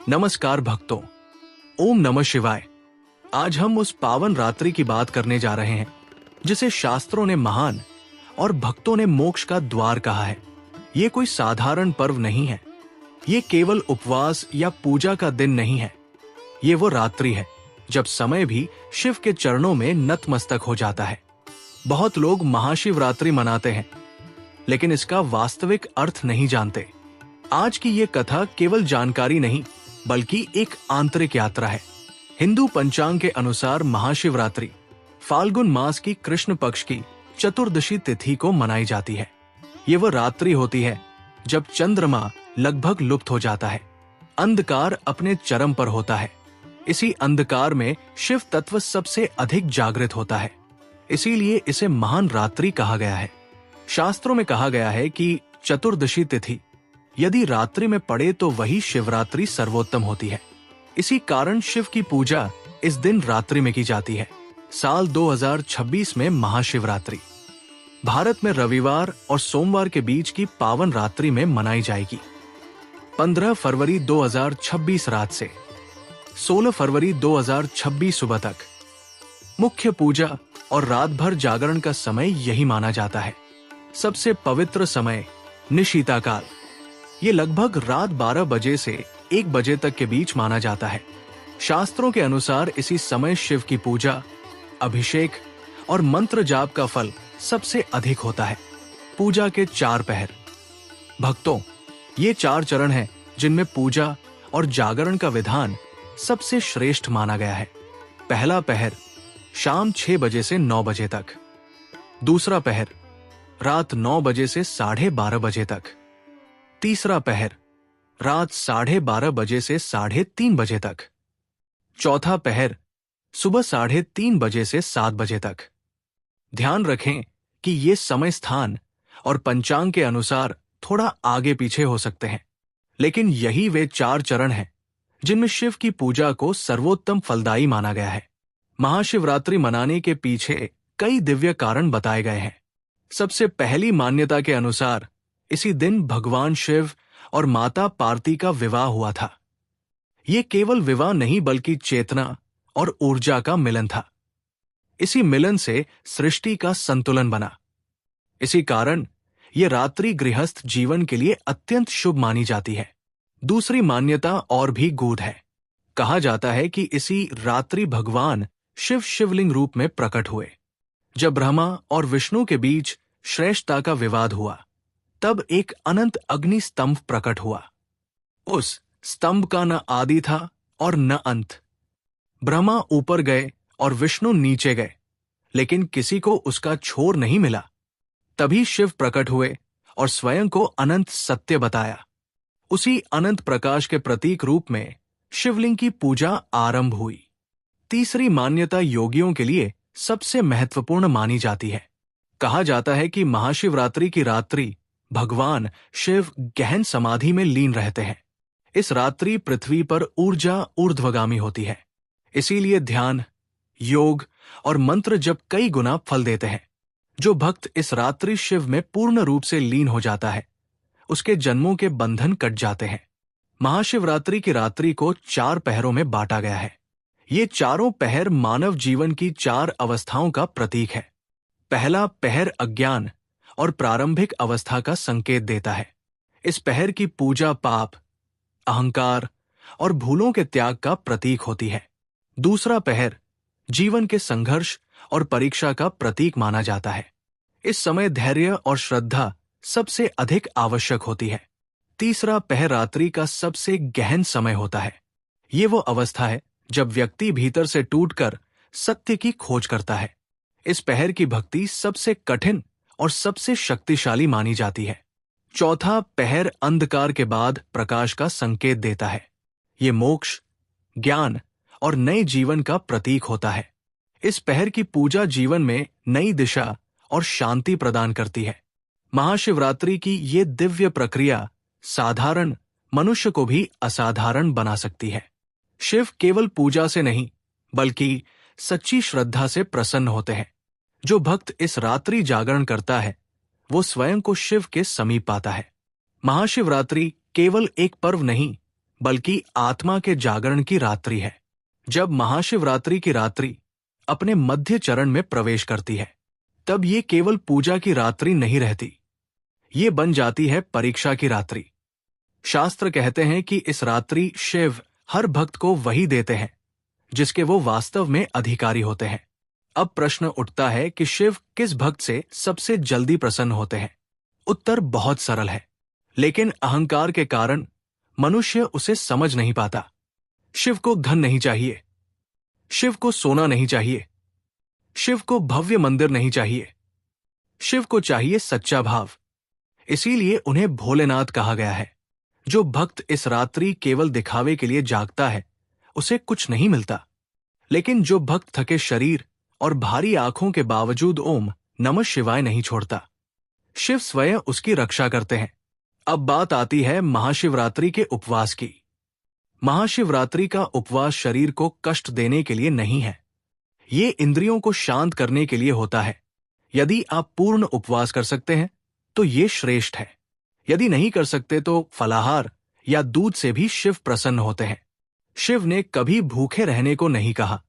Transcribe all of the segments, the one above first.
नमस्कार भक्तों, ओम नमः शिवाय। आज हम उस पावन रात्रि की बात करने जा रहे हैं जिसे शास्त्रों ने महान और भक्तों ने मोक्ष का द्वार कहा है। ये कोई साधारण पर्व नहीं है, ये केवल उपवास या पूजा का दिन नहीं है। ये वो रात्रि है जब समय भी शिव के चरणों में नतमस्तक हो जाता है। बहुत लोग महाशिवरात्रि मनाते हैं, लेकिन इसका वास्तविक अर्थ नहीं जानते। आज की ये कथा केवल जानकारी नहीं, बल्कि एक आंतरिक यात्रा है। हिंदू पंचांग के अनुसार महाशिवरात्रि फाल्गुन मास की कृष्ण पक्ष की चतुर्दशी तिथि को मनाई जाती है। ये वह रात्रि होती है जब चंद्रमा लगभग लुप्त हो जाता है, अंधकार अपने चरम पर होता है। इसी अंधकार में शिव तत्व सबसे अधिक जागृत होता है, इसीलिए इसे महान रात्रि कहा गया है। शास्त्रों में कहा गया है कि चतुर्दशी तिथि यदि रात्रि में पड़े तो वही शिवरात्रि सर्वोत्तम होती है। इसी कारण शिव की पूजा इस दिन रात्रि में की जाती है। साल 2026 में महाशिवरात्रि भारत में रविवार और सोमवार के बीच की पावन रात्रि में मनाई जाएगी। 15 फरवरी 2026 रात से 16 फरवरी 2026 सुबह तक मुख्य पूजा और रात भर जागरण का समय यही माना जाता है। सबसे पवित्र समय निशीता काल, ये लगभग रात 12 बजे से 1 बजे तक के बीच माना जाता है। शास्त्रों के अनुसार इसी समय शिव की पूजा, अभिषेक और मंत्र जाप का फल सबसे अधिक होता है। पूजा के 4 पहर। भक्तों, ये 4 चरण हैं जिनमें पूजा और जागरण का विधान सबसे श्रेष्ठ माना गया है। पहला पहर शाम 6 बजे से 9 बजे तक। दूसरा पहर रात 9 बजे से 12:30 बजे तक। तीसरा पहर रात 12:30 बजे से 3:30 बजे तक। चौथा पहर सुबह 3:30 बजे से 7 बजे तक। ध्यान रखें कि ये समय स्थान और पंचांग के अनुसार थोड़ा आगे पीछे हो सकते हैं, लेकिन यही वे 4 चरण हैं जिनमें शिव की पूजा को सर्वोत्तम फलदायी माना गया है। महाशिवरात्रि मनाने के पीछे कई दिव्य कारण बताए गए हैं। सबसे पहली मान्यता के अनुसार इसी दिन भगवान शिव और माता पार्वती का विवाह हुआ था। ये केवल विवाह नहीं बल्कि चेतना और ऊर्जा का मिलन था। इसी मिलन से सृष्टि का संतुलन बना। इसी कारण ये रात्रि गृहस्थ जीवन के लिए अत्यंत शुभ मानी जाती है। दूसरी मान्यता और भी गूढ़ है। कहा जाता है कि इसी रात्रि भगवान शिव शिवलिंग रूप में प्रकट हुए। जब ब्रह्मा और विष्णु के बीच श्रेष्ठता का विवाद हुआ, तब एक अनंत अग्नि स्तंभ प्रकट हुआ। उस स्तंभ का न आदि था और न अंत। ब्रह्मा ऊपर गए और विष्णु नीचे गए, लेकिन किसी को उसका छोर नहीं मिला। तभी शिव प्रकट हुए और स्वयं को अनंत सत्य बताया। उसी अनंत प्रकाश के प्रतीक रूप में शिवलिंग की पूजा आरंभ हुई। तीसरी मान्यता योगियों के लिए सबसे महत्वपूर्ण मानी जाती है। कहा जाता है कि महाशिवरात्रि की रात्रि भगवान शिव गहन समाधि में लीन रहते हैं। इस रात्रि पृथ्वी पर ऊर्जा ऊर्ध्वगामी होती है, इसीलिए ध्यान, योग और मंत्र जप कई गुना फल देते हैं। जो भक्त इस रात्रि शिव में पूर्ण रूप से लीन हो जाता है, उसके जन्मों के बंधन कट जाते हैं। महाशिवरात्रि की रात्रि को 4 पहरों में बांटा गया है। ये चारों पहर मानव जीवन की 4 अवस्थाओं का प्रतीक है। पहला पहर अज्ञान और प्रारंभिक अवस्था का संकेत देता है। इस पहर की पूजा पाप, अहंकार और भूलों के त्याग का प्रतीक होती है। दूसरा पहर जीवन के संघर्ष और परीक्षा का प्रतीक माना जाता है। इस समय धैर्य और श्रद्धा सबसे अधिक आवश्यक होती है। तीसरा पहर रात्रि का सबसे गहन समय होता है। ये वो अवस्था है जब व्यक्ति भीतर से टूटकर सत्य की खोज करता है। इस पहर की भक्ति सबसे कठिन और सबसे शक्तिशाली मानी जाती है। चौथा पहर अंधकार के बाद प्रकाश का संकेत देता है। ये मोक्ष, ज्ञान और नए जीवन का प्रतीक होता है। इस पहर की पूजा जीवन में नई दिशा और शांति प्रदान करती है। महाशिवरात्रि की ये दिव्य प्रक्रिया साधारण मनुष्य को भी असाधारण बना सकती है। शिव केवल पूजा से नहीं, बल्कि सच्ची श्रद्धा से प्रसन्न होते हैं। जो भक्त इस रात्रि जागरण करता है, वो स्वयं को शिव के समीप पाता है। महाशिवरात्रि केवल एक पर्व नहीं, बल्कि आत्मा के जागरण की रात्रि है। जब महाशिवरात्रि की रात्रि अपने मध्य चरण में प्रवेश करती है, तब ये केवल पूजा की रात्रि नहीं रहती, ये बन जाती है परीक्षा की रात्रि। शास्त्र कहते हैं कि इस रात्रि शिव हर भक्त को वही देते हैं जिसके वो वास्तव में अधिकारी होते हैं। अब प्रश्न उठता है कि शिव किस भक्त से सबसे जल्दी प्रसन्न होते हैं। उत्तर बहुत सरल है, लेकिन अहंकार के कारण मनुष्य उसे समझ नहीं पाता। शिव को धन नहीं चाहिए, शिव को सोना नहीं चाहिए, शिव को भव्य मंदिर नहीं चाहिए, शिव को चाहिए सच्चा भाव। इसीलिए उन्हें भोलेनाथ कहा गया है। जो भक्त इस रात्रि केवल दिखावे के लिए जागता है, उसे कुछ नहीं मिलता। लेकिन जो भक्त थके शरीर और भारी आंखों के बावजूद ओम नमः शिवाय नहीं छोड़ता, शिव स्वयं उसकी रक्षा करते हैं। अब बात आती है महाशिवरात्रि के उपवास की। महाशिवरात्रि का उपवास शरीर को कष्ट देने के लिए नहीं है, ये इंद्रियों को शांत करने के लिए होता है। यदि आप पूर्ण उपवास कर सकते हैं तो ये श्रेष्ठ है। यदि नहीं कर सकते तो फलाहार या दूध से भी शिव प्रसन्न होते हैं। शिव ने कभी भूखे रहने को नहीं कहा,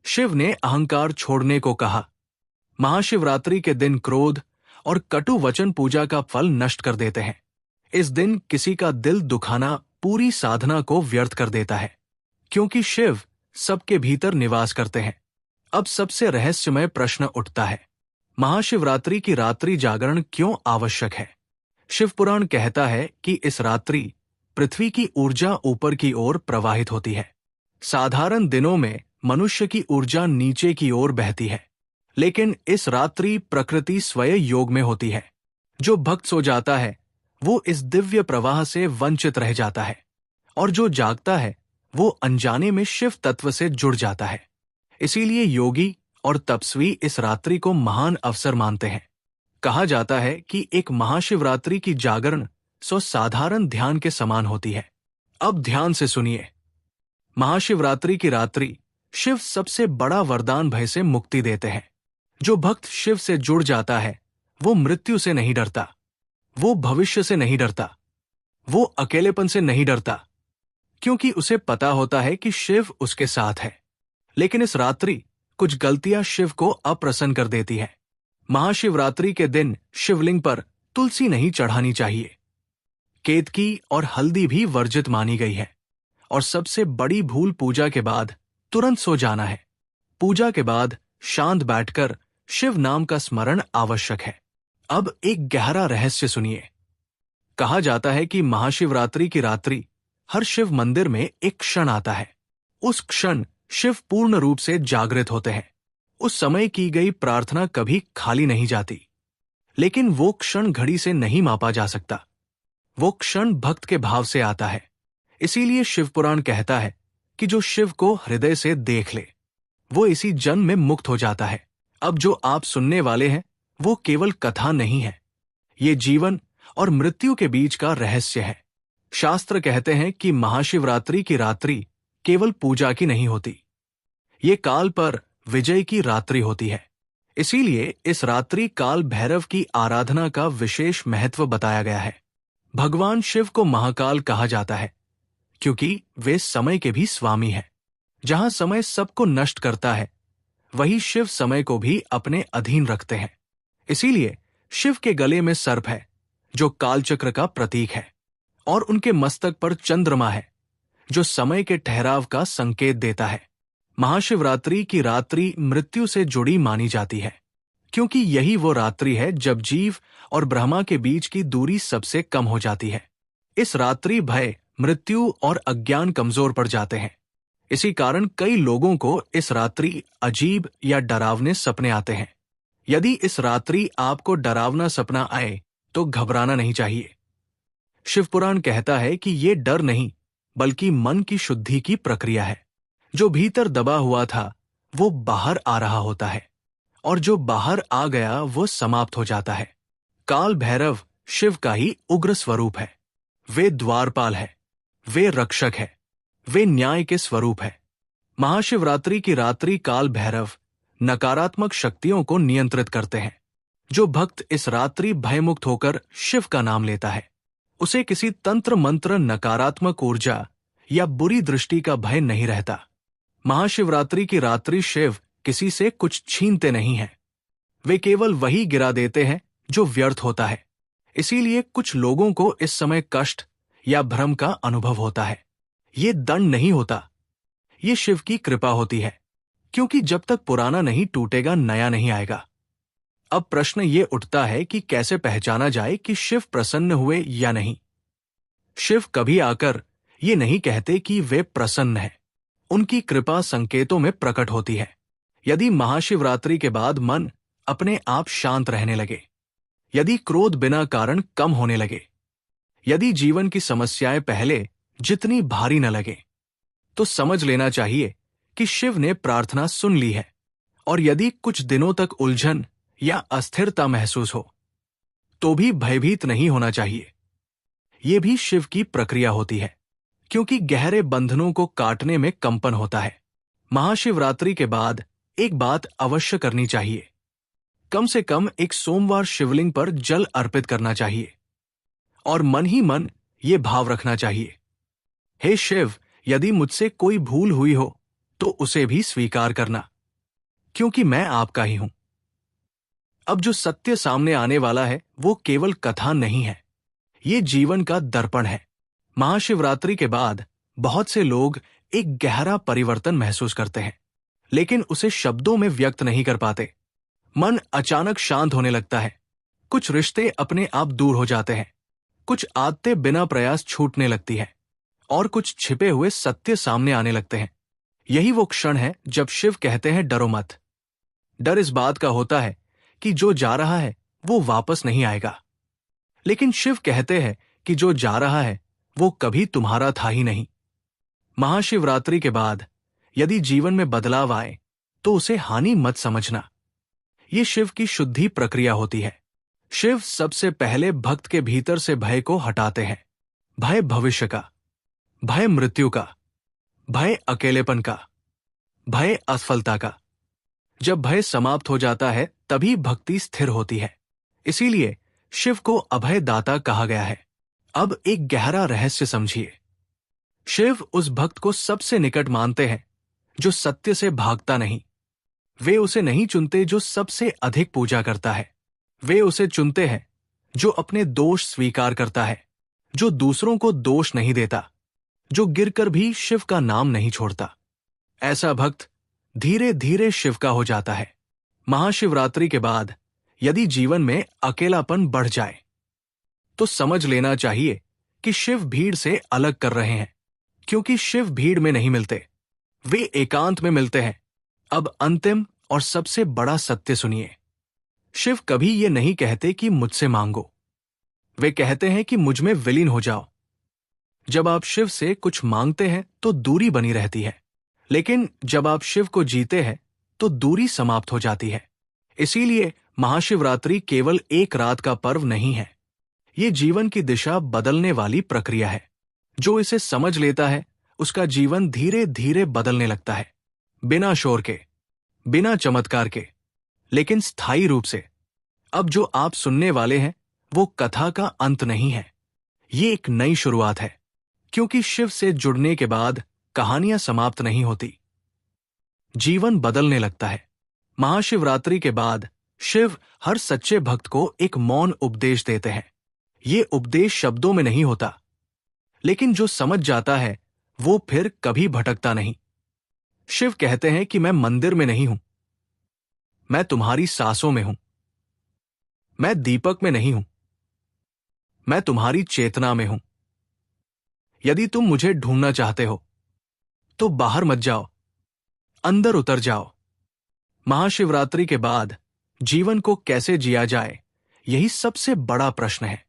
शिव ने अहंकार छोड़ने को कहा। महाशिवरात्रि के दिन क्रोध और कटु वचन पूजा का फल नष्ट कर देते हैं। इस दिन किसी का दिल दुखाना पूरी साधना को व्यर्थ कर देता है, क्योंकि शिव सबके भीतर निवास करते हैं। अब सबसे रहस्यमय प्रश्न उठता है, महाशिवरात्रि की रात्रि जागरण क्यों आवश्यक है? शिव पुराण कहता है कि इस रात्रि पृथ्वी की ऊर्जा ऊपर की ओर प्रवाहित होती है। साधारण दिनों में मनुष्य की ऊर्जा नीचे की ओर बहती है, लेकिन इस रात्रि प्रकृति स्वयं योग में होती है। जो भक्त सो जाता है वो इस दिव्य प्रवाह से वंचित रह जाता है, और जो जागता है वो अनजाने में शिव तत्व से जुड़ जाता है। इसीलिए योगी और तपस्वी इस रात्रि को महान अवसर मानते हैं। कहा जाता है कि एक महाशिवरात्रि की जागरण साधारण ध्यान के समान होती है। अब ध्यान से सुनिए। महाशिवरात्रि की रात्रि शिव सबसे बड़ा वरदान भय से मुक्ति देते हैं। जो भक्त शिव से जुड़ जाता है वो मृत्यु से नहीं डरता, वो भविष्य से नहीं डरता, वो अकेलेपन से नहीं डरता, क्योंकि उसे पता होता है कि शिव उसके साथ है। लेकिन इस रात्रि कुछ गलतियां शिव को अप्रसन्न कर देती हैं। महाशिवरात्रि के दिन शिवलिंग पर तुलसी नहीं चढ़ानी चाहिए। केतकी और हल्दी भी वर्जित मानी गई है। और सबसे बड़ी भूल पूजा के बाद तुरंत सो जाना है। पूजा के बाद शांत बैठकर शिव नाम का स्मरण आवश्यक है। अब एक गहरा रहस्य सुनिए। कहा जाता है कि महाशिवरात्रि की रात्रि हर शिव मंदिर में एक क्षण आता है। उस क्षण शिव पूर्ण रूप से जागृत होते हैं। उस समय की गई प्रार्थना कभी खाली नहीं जाती। लेकिन वो क्षण घड़ी से नहीं मापा जा सकता, वो क्षण भक्त के भाव से आता है। इसीलिए शिव पुराण कहता है कि जो शिव को हृदय से देख ले वो इसी जन्म में मुक्त हो जाता है। अब जो आप सुनने वाले हैं वो केवल कथा नहीं है, ये जीवन और मृत्यु के बीच का रहस्य है। शास्त्र कहते हैं कि महाशिवरात्रि की रात्रि केवल पूजा की नहीं होती, ये काल पर विजय की रात्रि होती है। इसीलिए इस रात्रि काल भैरव की आराधना का विशेष महत्व बताया गया है। भगवान शिव को महाकाल कहा जाता है क्योंकि वे समय के भी स्वामी हैं। जहां समय सबको नष्ट करता है, वही शिव समय को भी अपने अधीन रखते हैं। इसीलिए शिव के गले में सर्प है जो कालचक्र का प्रतीक है, और उनके मस्तक पर चंद्रमा है जो समय के ठहराव का संकेत देता है। महाशिवरात्रि की रात्रि मृत्यु से जुड़ी मानी जाती है, क्योंकि यही वो रात्रि है जब जीव और ब्रह्मा के बीच की दूरी सबसे कम हो जाती है। इस रात्रि भय, मृत्यु और अज्ञान कमजोर पड़ जाते हैं। इसी कारण कई लोगों को इस रात्रि अजीब या डरावने सपने आते हैं। यदि इस रात्रि आपको डरावना सपना आए तो घबराना नहीं चाहिए। शिवपुराण कहता है कि ये डर नहीं बल्कि मन की शुद्धि की प्रक्रिया है। जो भीतर दबा हुआ था वो बाहर आ रहा होता है, और जो बाहर आ गया वो समाप्त हो जाता है। काल भैरव शिव का ही उग्र स्वरूप है। वे द्वारपाल है, वे रक्षक है, वे न्याय के स्वरूप है। महाशिवरात्रि की रात्रि काल भैरव नकारात्मक शक्तियों को नियंत्रित करते हैं। जो भक्त इस रात्रि भयमुक्त होकर शिव का नाम लेता है उसे किसी तंत्र मंत्र, नकारात्मक ऊर्जा या बुरी दृष्टि का भय नहीं रहता। महाशिवरात्रि की रात्रि शिव किसी से कुछ छीनते नहीं हैं। वे केवल वही गिरा देते हैं जो व्यर्थ होता है। इसीलिए कुछ लोगों को इस समय कष्ट या भ्रम का अनुभव होता है। ये दंड नहीं होता, ये शिव की कृपा होती है, क्योंकि जब तक पुराना नहीं टूटेगा, नया नहीं आएगा। अब प्रश्न ये उठता है कि कैसे पहचाना जाए कि शिव प्रसन्न हुए या नहीं। शिव कभी आकर ये नहीं कहते कि वे प्रसन्न हैं। उनकी कृपा संकेतों में प्रकट होती है। यदि महाशिवरात्रि के बाद मन अपने आप शांत रहने लगे, यदि क्रोध बिना कारण कम होने लगे, यदि जीवन की समस्याएं पहले जितनी भारी न लगे, तो समझ लेना चाहिए कि शिव ने प्रार्थना सुन ली है। और यदि कुछ दिनों तक उलझन या अस्थिरता महसूस हो, तो भी भयभीत नहीं होना चाहिए। ये भी शिव की प्रक्रिया होती है, क्योंकि गहरे बंधनों को काटने में कंपन होता है। महाशिवरात्रि के बाद एक बात अवश्य करनी चाहिए। कम से कम एक सोमवार शिवलिंग पर जल अर्पित करना चाहिए और मन ही मन ये भाव रखना चाहिए, हे शिव, यदि मुझसे कोई भूल हुई हो तो उसे भी स्वीकार करना, क्योंकि मैं आपका ही हूं। अब जो सत्य सामने आने वाला है वो केवल कथा नहीं है, ये जीवन का दर्पण है। महाशिवरात्रि के बाद बहुत से लोग एक गहरा परिवर्तन महसूस करते हैं, लेकिन उसे शब्दों में व्यक्त नहीं कर पाते। मन अचानक शांत होने लगता है, कुछ रिश्ते अपने आप दूर हो जाते हैं, कुछ आदतें बिना प्रयास छूटने लगती हैं और कुछ छिपे हुए सत्य सामने आने लगते हैं। यही वो क्षण है जब शिव कहते हैं, डरो मत। डर इस बात का होता है कि जो जा रहा है वो वापस नहीं आएगा, लेकिन शिव कहते हैं कि जो जा रहा है वो कभी तुम्हारा था ही नहीं। महाशिवरात्रि के बाद यदि जीवन में बदलाव आए तो उसे हानि मत समझना, ये शिव की शुद्धि प्रक्रिया होती है। शिव सबसे पहले भक्त के भीतर से भय को हटाते हैं। भय भविष्य का, भय मृत्यु का, भय अकेलेपन का, भय असफलता का। जब भय समाप्त हो जाता है तभी भक्ति स्थिर होती है। इसीलिए शिव को अभयदाता कहा गया है। अब एक गहरा रहस्य समझिए। शिव उस भक्त को सबसे निकट मानते हैं जो सत्य से भागता नहीं। वे उसे नहीं चुनते जो सबसे अधिक पूजा करता है, वे उसे चुनते हैं जो अपने दोष स्वीकार करता है, जो दूसरों को दोष नहीं देता, जो गिरकर भी शिव का नाम नहीं छोड़ता। ऐसा भक्त धीरे धीरे शिव का हो जाता है। महाशिवरात्रि के बाद यदि जीवन में अकेलापन बढ़ जाए तो समझ लेना चाहिए कि शिव भीड़ से अलग कर रहे हैं, क्योंकि शिव भीड़ में नहीं मिलते, वे एकांत में मिलते हैं। अब अंतिम और सबसे बड़ा सत्य सुनिए। शिव कभी ये नहीं कहते कि मुझसे मांगो, वे कहते हैं कि मुझ में विलीन हो जाओ। जब आप शिव से कुछ मांगते हैं तो दूरी बनी रहती है, लेकिन जब आप शिव को जीते हैं तो दूरी समाप्त हो जाती है। इसीलिए महाशिवरात्रि केवल एक रात का पर्व नहीं है, ये जीवन की दिशा बदलने वाली प्रक्रिया है। जो इसे समझ लेता है उसका जीवन धीरे धीरे बदलने लगता है, बिना शोर के, बिना चमत्कार के, लेकिन स्थायी रूप से। अब जो आप सुनने वाले हैं वो कथा का अंत नहीं है, ये एक नई शुरुआत है, क्योंकि शिव से जुड़ने के बाद कहानियां समाप्त नहीं होती, जीवन बदलने लगता है। महाशिवरात्रि के बाद शिव हर सच्चे भक्त को एक मौन उपदेश देते हैं। ये उपदेश शब्दों में नहीं होता, लेकिन जो समझ जाता है वो फिर कभी भटकता नहीं। शिव कहते हैं कि मैं मंदिर में नहीं हूं, मैं तुम्हारी सांसों में हूं। मैं दीपक में नहीं हूं, मैं तुम्हारी चेतना में हूं। यदि तुम मुझे ढूंढना चाहते हो तो बाहर मत जाओ, अंदर उतर जाओ। महाशिवरात्रि के बाद जीवन को कैसे जिया जाए, यही सबसे बड़ा प्रश्न है।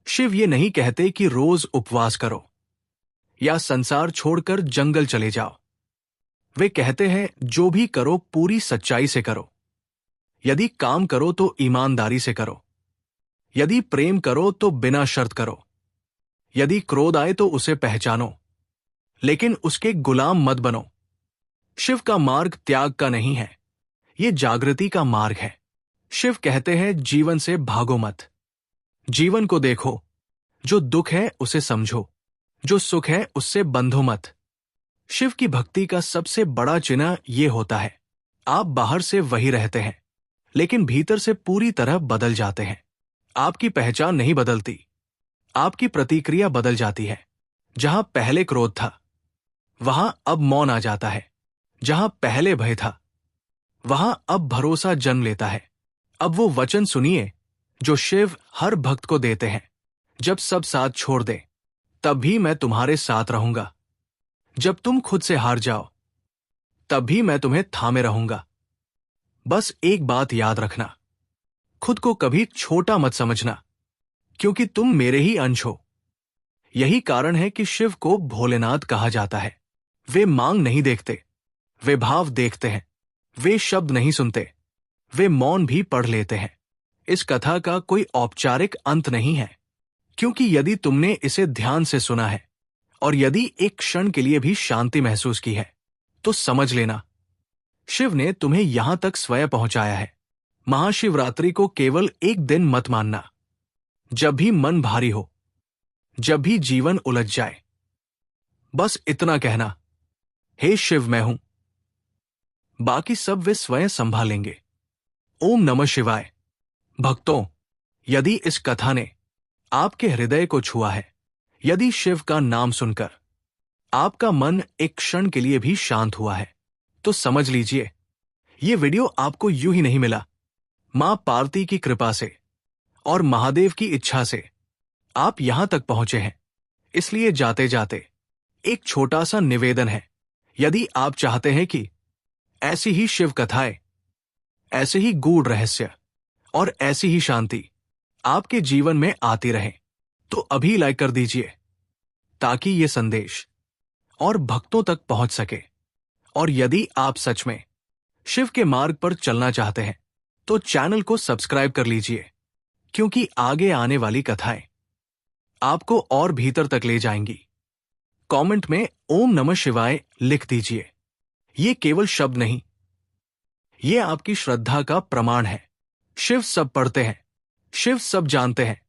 शिव ये नहीं कहते कि रोज उपवास करो या संसार छोड़कर जंगल चले जाओ। वे कहते हैं जो भी करो पूरी सच्चाई से करो। यदि काम करो तो ईमानदारी से करो, यदि प्रेम करो तो बिना शर्त करो, यदि क्रोध आए तो उसे पहचानो, लेकिन उसके गुलाम मत बनो। शिव का मार्ग त्याग का नहीं है, ये जागृति का मार्ग है। शिव कहते हैं जीवन से भागो मत, जीवन को देखो, जो दुख है उसे समझो, जो सुख है उससे बंधो मत। शिव की भक्ति का सबसे बड़ा चिन्ह ये होता है, आप बाहर से वही रहते हैं, लेकिन भीतर से पूरी तरह बदल जाते हैं। आपकी पहचान नहीं बदलती, आपकी प्रतिक्रिया बदल जाती है। जहां पहले क्रोध था, वहां अब मौन आ जाता है। जहां पहले भय था, वहां अब भरोसा जन्म लेता है। अब वो वचन सुनिए जो शिव हर भक्त को देते हैं, जब सब साथ छोड़ दे, तब भी मैं तुम्हारे साथ रहूंगा। जब तुम खुद से हार जाओ, तब भी मैं तुम्हें थामे रहूंगा। बस एक बात याद रखना, खुद को कभी छोटा मत समझना, क्योंकि तुम मेरे ही अंश हो। यही कारण है कि शिव को भोलेनाथ कहा जाता है। वे मांग नहीं देखते, वे भाव देखते हैं। वे शब्द नहीं सुनते, वे मौन भी पढ़ लेते हैं। इस कथा का कोई औपचारिक अंत नहीं है, क्योंकि यदि तुमने इसे ध्यान से सुना है और यदि एक क्षण के लिए भी शांति महसूस की है, तो समझ लेना, शिव ने तुम्हें यहां तक स्वयं पहुंचाया है। महाशिवरात्रि को केवल एक दिन मत मानना। जब भी मन भारी हो, जब भी जीवन उलझ जाए, बस इतना कहना, हे शिव मैं हूं, बाकी सब वे स्वयं संभालेंगे। ओम नमः शिवाय। भक्तों, यदि इस कथा ने आपके हृदय को छुआ है, यदि शिव का नाम सुनकर आपका मन एक क्षण के लिए भी शांत हुआ है, तो समझ लीजिए ये वीडियो आपको यूं ही नहीं मिला। मां पार्वती की कृपा से और महादेव की इच्छा से आप यहां तक पहुंचे हैं। इसलिए जाते जाते एक छोटा सा निवेदन है, यदि आप चाहते हैं कि ऐसी ही शिव कथाएं, ऐसे ही गूढ़ रहस्य और ऐसी ही शांति आपके जीवन में आती रहें, तो अभी लाइक कर दीजिए, ताकि ये संदेश और भक्तों तक पहुंच सके। और यदि आप सच में शिव के मार्ग पर चलना चाहते हैं, तो चैनल को सब्सक्राइब कर लीजिए, क्योंकि आगे आने वाली कथाएं आपको और भीतर तक ले जाएंगी। कमेंट में ओम नमः शिवाय लिख दीजिए। ये केवल शब्द नहीं, ये आपकी श्रद्धा का प्रमाण है। शिव सब पढ़ते हैं, शिव सब जानते हैं,